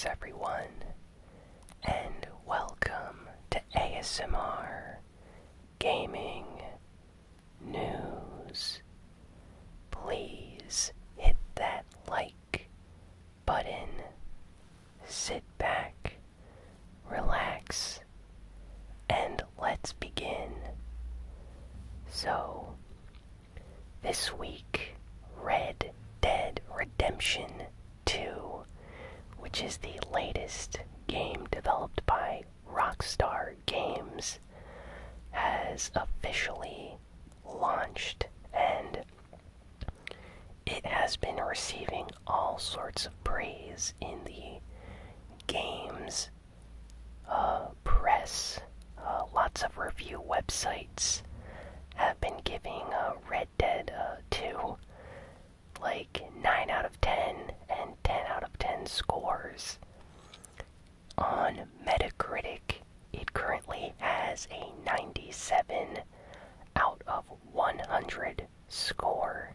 Greetings everyone, and welcome to ASMR Gaming News. Please hit that like button, sit back, relax, and let's begin. So, this week, Red Dead Redemption 2, which is the latest game developed by Rockstar Games, has officially launched, and it has been receiving all sorts of praise in the games press. Lots of review websites have been giving Red Dead 2 like 9 out of 10 and 10 out of 10 scores. On Metacritic, it currently has a 97 out of 100 score.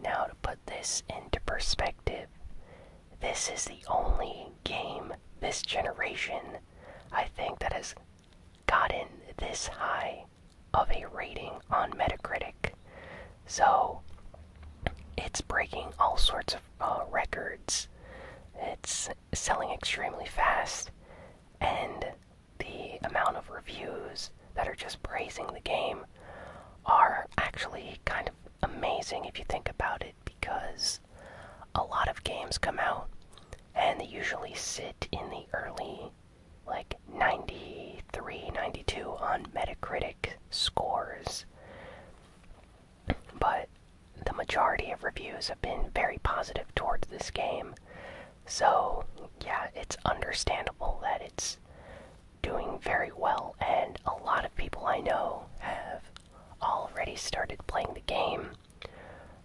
Now, to put this into perspective, this is the only game this generation, I think, that has gotten this high of a rating on Metacritic. So, it's breaking all sorts of records. It's selling extremely fast, and the amount of reviews that are just praising the game are actually kind of amazing if you think about it, because a lot of games come out and they usually sit in the early like 93, 92 on Metacritic scores. But the majority of reviews have been very positive towards this game. So, yeah, it's understandable that it's doing very well, and a lot of people I know have already started playing the game.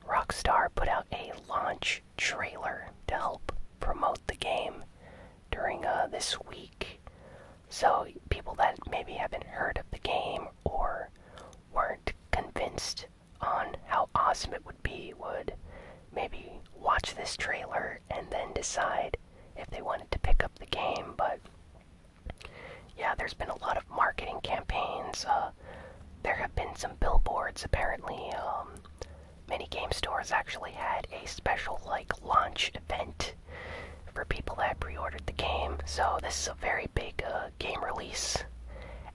Rockstar put out a launch trailer to help promote the game during this week. So people that maybe haven't heard of the game or weren't convinced on how awesome it would be would maybe watch this trailer and then decide if they wanted to pick up the game. But yeah, there's been a lot of marketing campaigns. There have been some billboards apparently. Many game stores actually had a special launch event for people that pre-ordered the game. So this is a very big game release.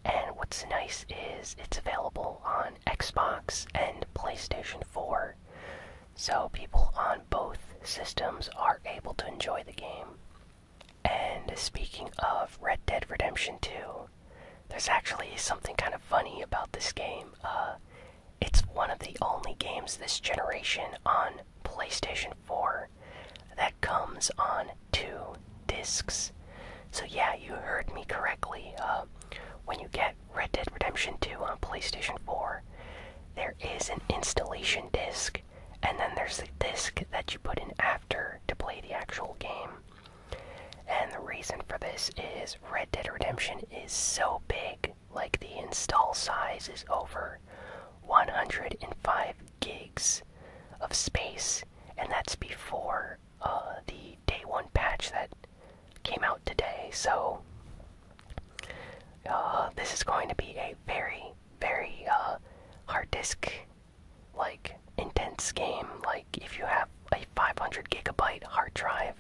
And what's nice is it's available on Xbox and PlayStation 4. So people on both systems are able to enjoy the game. And speaking of Red Dead Redemption 2, there's actually something kind of funny about this game. It's one of the only games this generation on PlayStation 4 that comes on 2 discs. So yeah, you heard me correctly. When you get Red Dead Redemption 2 on PlayStation 4, there is an installation disc, and then there's the disc that you put in after to play the actual game. And the reason for this is Red Dead Redemption is so big, like the install size is over 105 gigs of space, and that's before the day one patch that came out today. So this is going to be a very, very hard disk intense game. Like, if you have a 500 gigabyte hard drive,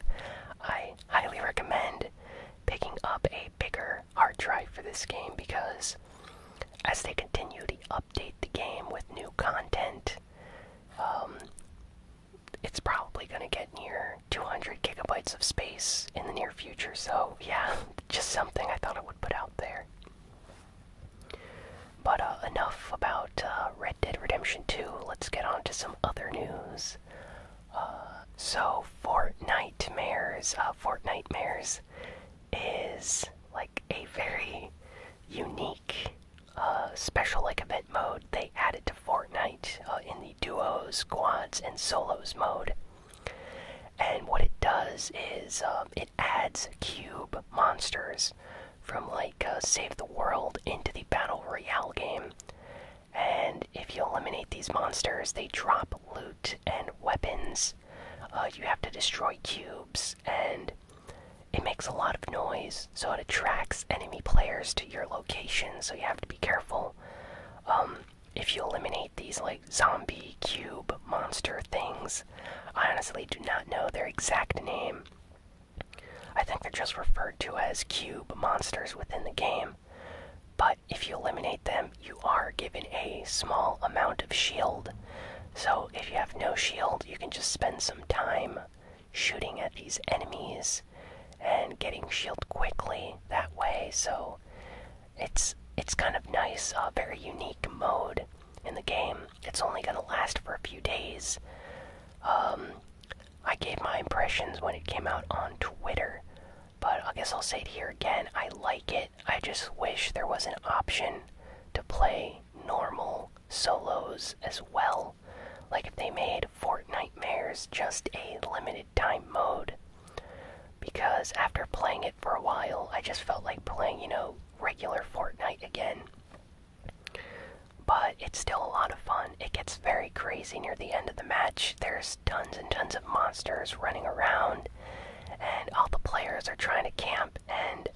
I highly recommend picking up a bigger hard drive for this game, because as they continue to update the game with new content, it's probably going to get near 200 gigabytes of space in the near future. So yeah, just something I thought I would put out there. But enough about Red Dead Redemption 2. Let's get on to some other news. So Fortnitemares is like a very unique special event mode they added to Fortnite in the duos, squads, and solos mode. And what it does is it adds cube monsters from Save the World into the Battle Royale game. And if you eliminate these monsters, they drop loot and weapons. You have to destroy cubes, and it makes a lot of noise, so it attracts enemy players to your location, so you have to be careful. If you eliminate these like zombie cube monster things, I honestly do not know their exact name. I think they're just referred to as cube monsters within the game. But if you eliminate them, you are given a small amount of shield. So if you have no shield, you can just spend some time shooting at these enemies and getting shield quickly that way. So it's kind of nice, very unique mode in the game. It's only gonna last for a few days. I gave my impressions when it came out on Twitter, but I guess I'll say it here again. I like it. I just wish there was an option to play normal solos as well. Like if they made Fortnitemares just a limited time mode. Because after playing it for a while, I just felt like playing, regular Fortnite again. But it's still a lot of fun. It gets very crazy near the end of the match. There's tons and tons of monsters running around, and all the players are trying to camp and,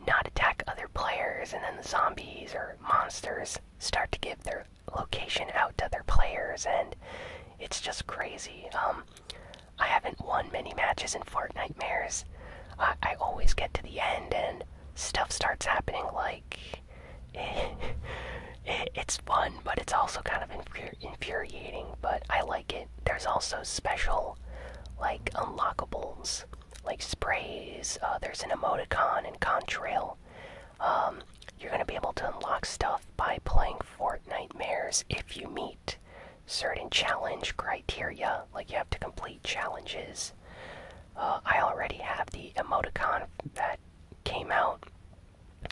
not attack other players, and then the zombies or monsters start to give their location out to other players, and it's just crazy. I haven't won many matches in Fortnitemares. I always get to the end and stuff starts happening like... It's fun, but it's also kind of infuriating, but I like it. There's also special, like, unlockables, like sprays. There's an emoticon and contrail. You're going to be able to unlock stuff by playing Fortnitemares if you meet certain challenge criteria, like you have to complete challenges. I already have the emoticon that came out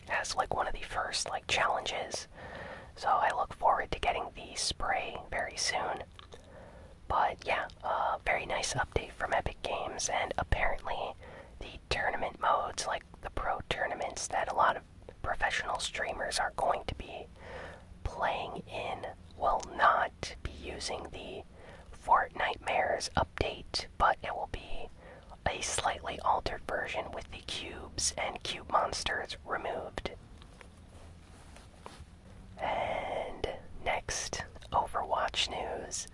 as like one of the first like challenges, so I look forward to getting the spray very soon. But yeah, very nice update from Epic Games, and apparently the tournament modes, like the pro tournaments that a lot of professional streamers are going to be playing in, will not be using the Fortnitemares update, but it will be a slightly altered version with the cubes and cube monsters removed. And next, Overwatch news.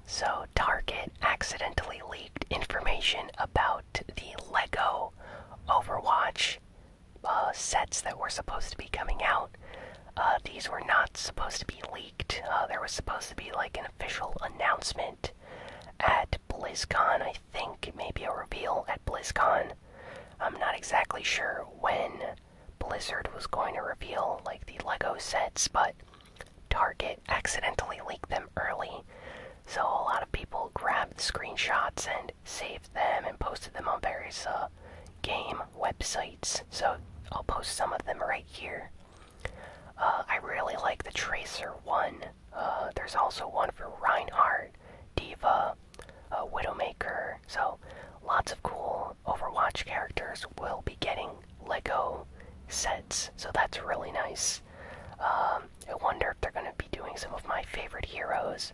So Target accidentally leaked information about the LEGO Overwatch sets that were supposed to be coming out. These were not supposed to be leaked. There was supposed to be like an official announcement at BlizzCon. I think maybe a reveal at BlizzCon. I'm not exactly sure when Blizzard was going to reveal like the LEGO sets, but Target accidentally leaked them early. So a lot of people grabbed the screenshots and saved them and posted them on various game websites. So I'll post some of them right here. I really like the Tracer one. There's also one for Reinhardt, Diva, Widowmaker. So lots of cool Overwatch characters will be getting LEGO sets. So that's really nice. I wonder if they're going to be doing some of my favorite heroes.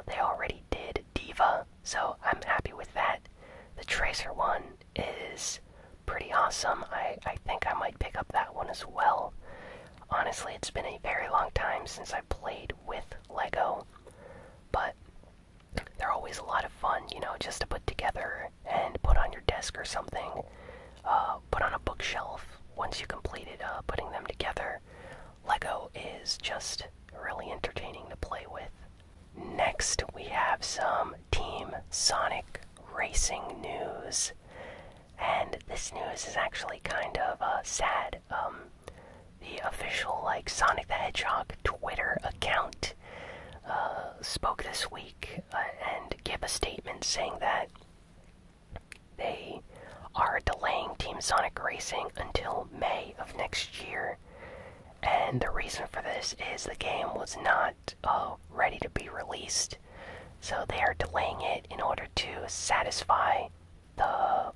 They already did Diva, so I'm happy with that. The Tracer one is pretty awesome. I think I might pick up that one as well. Honestly, it's been a very long time since I played with LEGO, but they're always a lot of fun, just to put together and put on your desk or something. Put on a bookshelf once you completed putting them together. LEGO is just really entertaining to play with. Next, we have some Team Sonic Racing news. And this news is actually kind of sad. The official, Sonic the Hedgehog Twitter account spoke this week and gave a statement saying that they are delaying Team Sonic Racing until May of next year. And the reason for this is the game was not ready to be released. So they are delaying it in order to satisfy the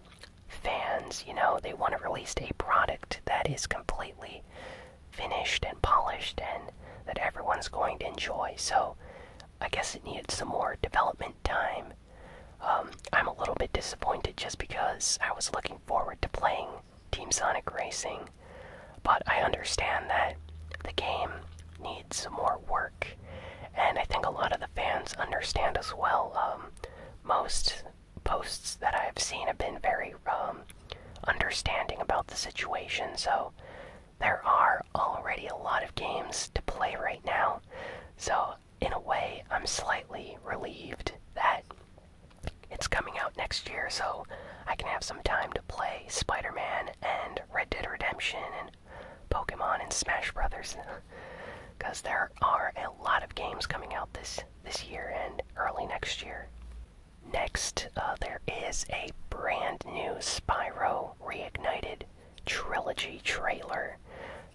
fans. They want to release a product that is completely finished and polished and that everyone's going to enjoy. So I guess it needed some more development time. I'm a little bit disappointed just because I was looking forward to playing Team Sonic Racing, but I understand that the game needs some more work, and I think a lot of the fans understand as well. Most posts that I've seen have been very understanding about the situation, so there are already a lot of games to play right now, so in a way I'm slightly relieved that it's coming out next year, so I can have some time to play Spider-Man and Red Dead Redemption and Pokemon and Smash Brothers, because there are a lot of games coming out this year and early next year. Next, there is a brand new Spyro Reignited trilogy trailer.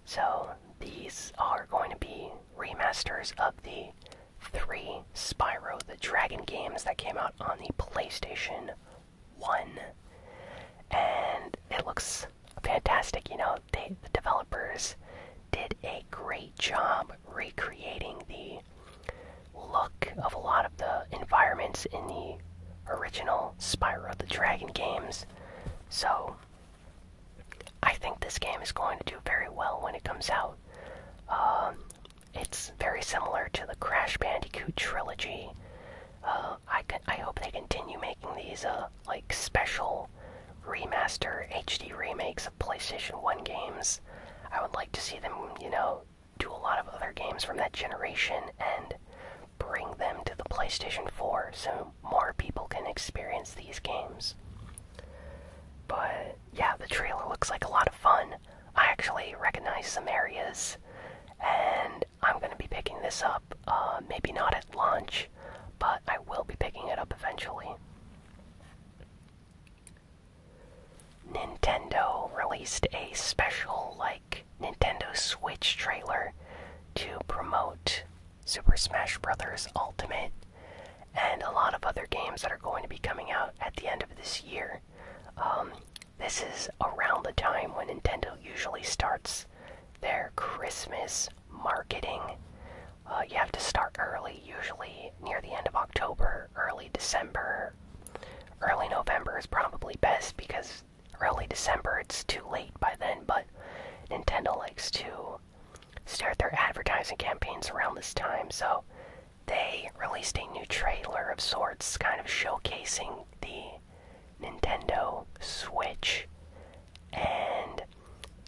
So these are going to be remasters of the 3 Spyro the Dragon games that came out on the PlayStation 1. And it looks fantastic. You know, the developers did a great job recreating the look of a lot of the environments in the original Spyro the Dragon games. So I think this game is going to do very well when it comes out. It's very similar to the Crash Bandicoot trilogy. I hope they continue making these like special remaster HD remakes of PlayStation 1 games. I would like to see them, you know, do a lot of other games from that generation and bring them to the PlayStation 4 so more people can experience these games. But yeah, the trailer looks like a lot of fun. I actually recognize some areas, and I'm going to be picking this up. Maybe not at launch, but I will be picking it up eventually. Nintendo released a special, like, Nintendo Switch trailer to promote Super Smash Bros. Ultimate and a lot of other games that are going to be coming out at the end of this year. This is around the time when Nintendo usually starts their Christmas marketing. You have to start early, usually near the end of October, early December. Early November is probably best because early December it's too late by then, but Nintendo likes to start their advertising campaigns around this time, so they released a new trailer of sorts, kind of showcasing the Nintendo Switch, and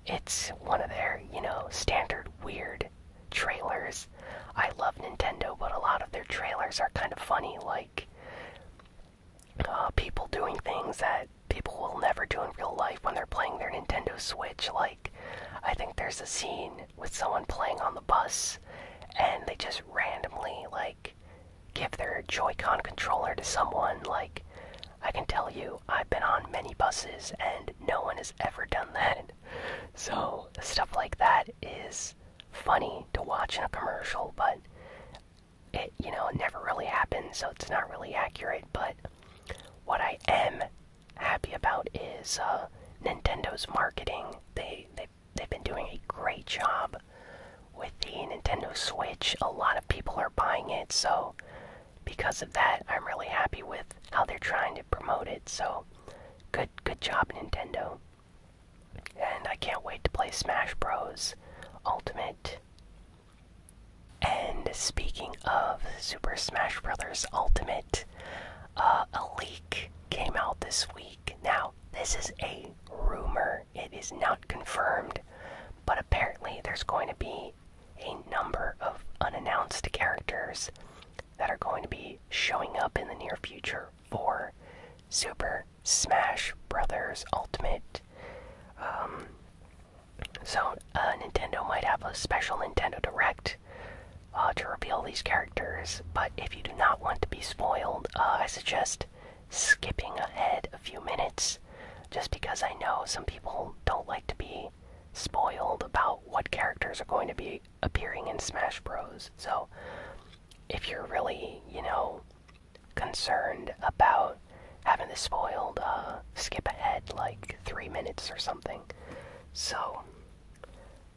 it's one of their, you know, standard weird trailers. I love Nintendo, but a lot of their trailers are kind of funny, like people doing things that people will never do in real life when they're playing their Nintendo Switch. Like, I think there's a scene with someone playing on the bus, and they just randomly, like, give their Joy-Con controller to someone. Like, I can tell you, I've been on many buses, and no one has ever done that. So, stuff like that is funny to watch in a commercial, but it, you know, it never really happens, so it's not really accurate. But what I am happy about is Nintendo's marketing. They've been doing a great job with the Nintendo Switch. A lot of people are buying it, so because of that, I'm really happy with how they're trying to promote it. So good job, Nintendo. And I can't wait to play Smash Bros. Ultimate. And speaking of Super Smash Bros. Ultimate, a leak came out this week. Now, this is a rumor. It is not confirmed, but apparently there's going to be a number of unannounced characters that are going to be showing up in the near future for Super Smash Bros. Ultimate. So, Nintendo might have a special Nintendo Direct to reveal these characters, but if you do not want to be spoiled, I suggest skipping ahead a few minutes, just because I know some people don't like to be spoiled about what characters are going to be appearing in Smash Bros. So, if you're really, you know, concerned about having this spoiled, skip ahead like 3 minutes or something. So,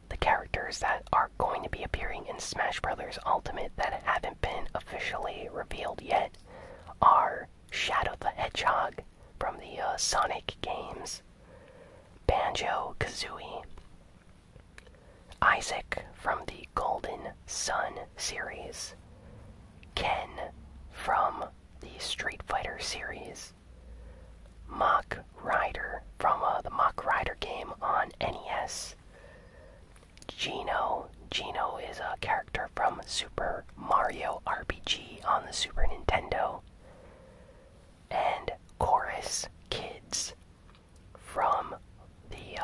the characters that are going to be appearing in Smash Bros. Ultimate that haven't been officially revealed yet are Shadow the Hedgehog from the Sonic games, Banjo-Kazooie, Isaac from the Golden Sun series, Ken from the Street Fighter series, Mach Rider from the Mach Rider game on NES, Geno is a character from Super Mario RPG on the Super Nintendo, and Chorus Kids from the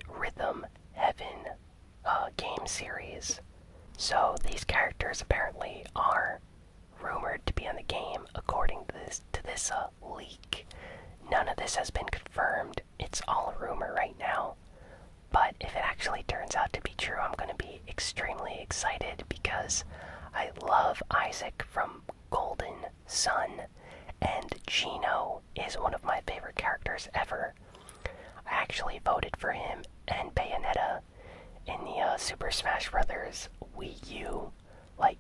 Rhythm Heaven game series. So these characters apparently are rumored to be in the game according to this leak. None of this has been confirmed. It's all a rumor right now. But if it actually turns out to be true, I'm going to be extremely excited because I love Isaac from Golden Sun, and Geno is one of my favorite characters ever. I actually voted for him and Bayonetta in the Super Smash Bros. Wii U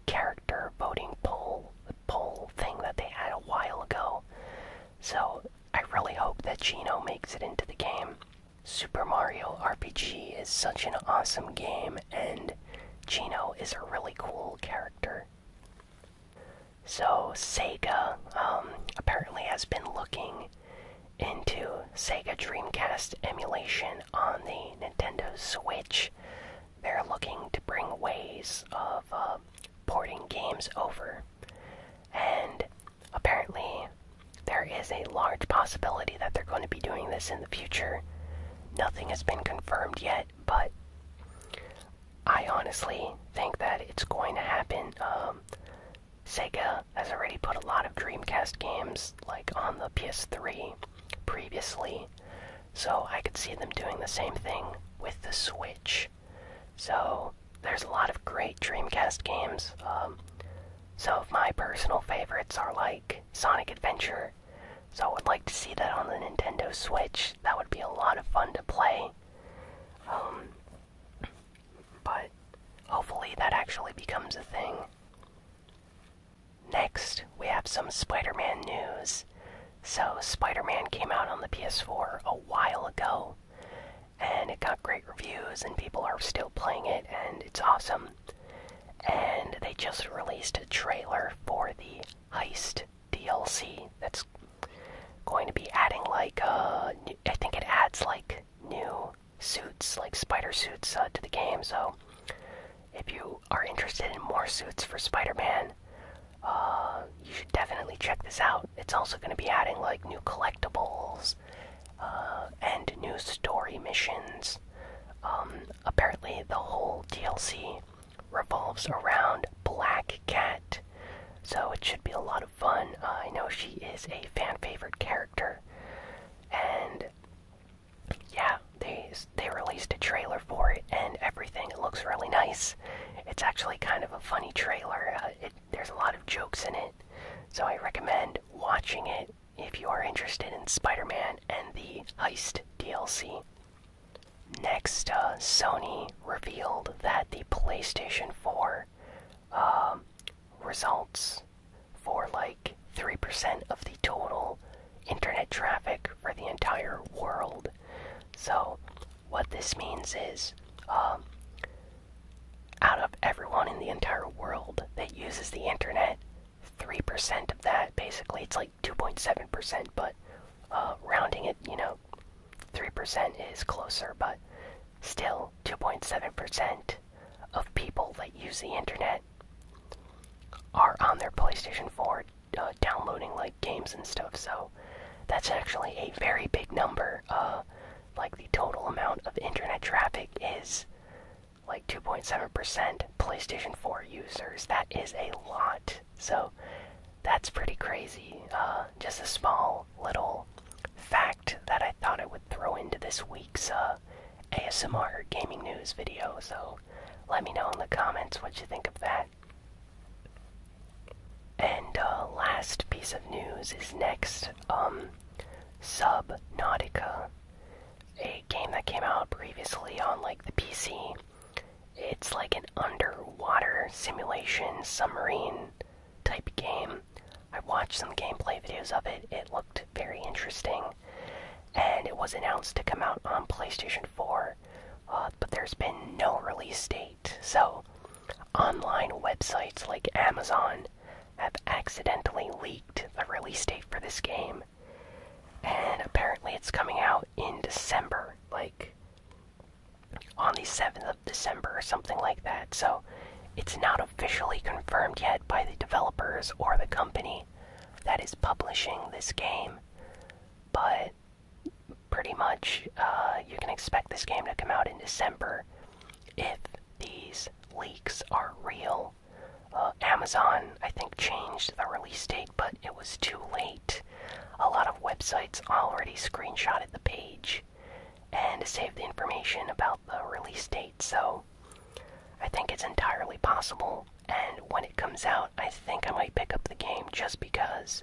character voting poll thing that they had a while ago. So I really hope that Geno makes it into the game. Super Mario RPG is such an awesome game, and Geno is a really cool character. So Sega apparently has been looking into Sega Dreamcast emulation on the Nintendo Switch. They're looking to bring ways of porting games over, and apparently there is a large possibility that they're going to be doing this in the future. Nothing has been confirmed yet, but I honestly think that it's going to happen. Sega has already put a lot of Dreamcast games on the PS3 previously, so I could see them doing the same thing with the Switch. So there's a lot of great Dreamcast games. Some of my personal favorites are Sonic Adventure, so I would like to see that on the Nintendo Switch. That would be a lot of fun to play. But hopefully that actually becomes a thing. Next, we have some Spider-Man news. So Spider-Man came out on the PS4 a while ago, and it got great reviews, and people are still playing it, and it's awesome. And they just released a trailer for the Heist DLC that's going to be adding I think it adds new suits, spider suits to the game. So if you are interested in more suits for Spider-Man, you should definitely check this out. It's also going to be adding new collectibles and new story missions. Apparently the whole DLC revolves around Black Cat, so it should be a lot of fun. I know she is a fan favorite character, and yeah, they released a trailer for it and everything. It looks really nice. It's actually kind of a funny trailer. There's a lot of jokes in it, so I recommend watching it if you are interested in Spider-Man and the Heist DLC. Next, Sony revealed that the PlayStation 4 results for 3% of the total internet traffic for the entire world. So what this means is, out of everyone in the entire world that uses the internet, 3% of that, basically it's 2.7%, but rounding it, 3% is closer, but still 2.7% of people that use the internet are on their PlayStation 4 downloading games and stuff. So that's actually a very big number. The total amount of internet traffic is 2.7% PlayStation 4 users. That is a lot. So that's pretty crazy. Just a small little fact that I thought I would throw into this week's ASMR Gaming News video. So let me know in the comments what you think of that. And last piece of news is next. Subnautica, a game that came out previously on the PC. It's an underwater simulation submarine type game. I watched some gameplay videos of it. It looked very interesting, and it was announced to come out on PlayStation 4, but there's been no release date. So, online websites like Amazon have accidentally leaked the release date for this game, and apparently it's coming out in December, like on the 7th of December or something like that. So it's not officially confirmed yet by the developers or the company that is publishing this game, but pretty much you can expect this game to come out in December if these leaks are real. Amazon, I think, changed the release date, but it was too late. A lot of websites already screenshotted the page and saved the information about the release date, so I think it's entirely possible. And when it comes out, I think I might pick up the game just because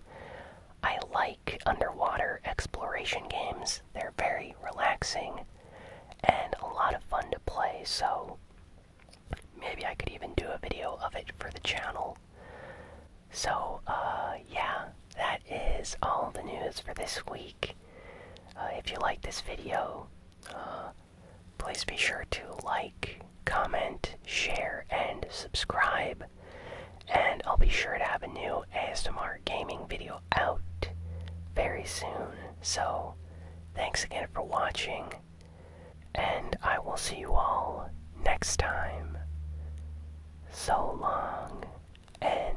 I like underwater exploration games. They're very relaxing and a lot of fun to play, so maybe I could even do a video of it for the channel. So, yeah, that is all the news for this week. If you like this video, please be sure to like, comment, share, and subscribe. And I'll be sure to have a new ASMR gaming video out very soon. So, thanks again for watching, and I will see you all next time. So long, and